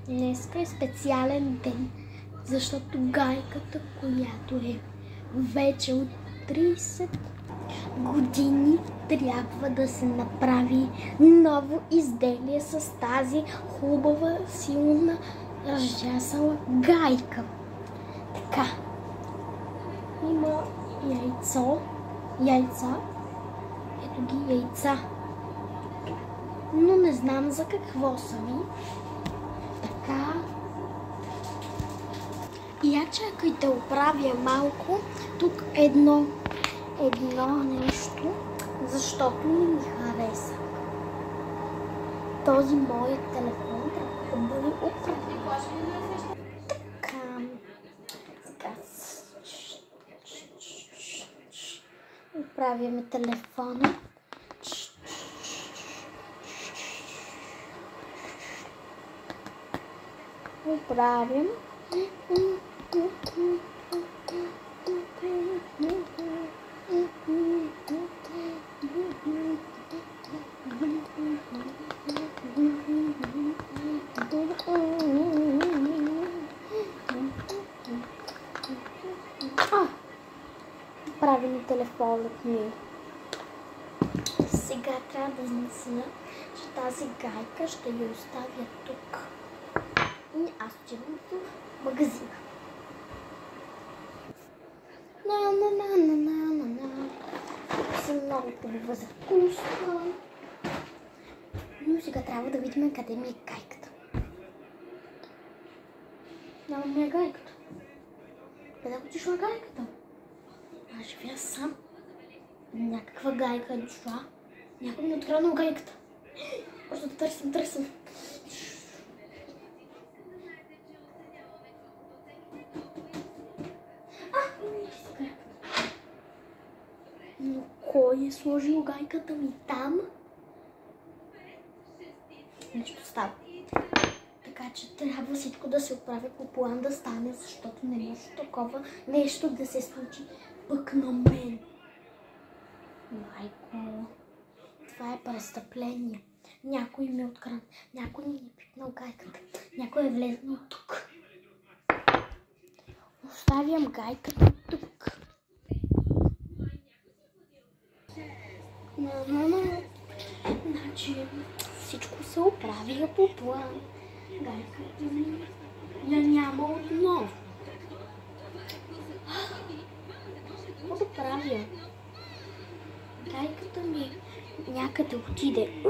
Днеска е специален ден, защото гайката, която е вече от 30 години, трябва да се направи ново изделие с тази хубава, силна, разжасала гайка. Така. Има яйца. Ето ги яйца. Но не знам за какво са ми. Така. И я чакайте, оправя малко. Тук едно нещо, защото не ми хареса. Този моят телефон трябва да бъде оправен. Така. Сега. Оправяме телефона. Оправям. Правим телефонът ми. Сега трябва да измисля, че тази гайка ще я оставя тук. И аз отивам в магазина. Съм много хубава закуска. Но сега трябва да видим къде ми е гайката. Няма ми е гайката. Къде отишла гайката? Аз живея сам. Някаква гайка е дошла. Някой ми е откраднал гайката. Просто да търсим. Но кой е сложил гайката ми там? Нещо става. Така че трябва всичко да се оправи по план да стане, защото не може такова нещо да се случи пък на мен. Майко, това е престъпление. Някой ми е откраднал, някой ми е пипнал гайката, някой е влезнал тук. Оставям гайката тук. Значи всичко се оправя по план. Гайката ми я няма отново. Какво да правя? Гайката ми някъде отиде.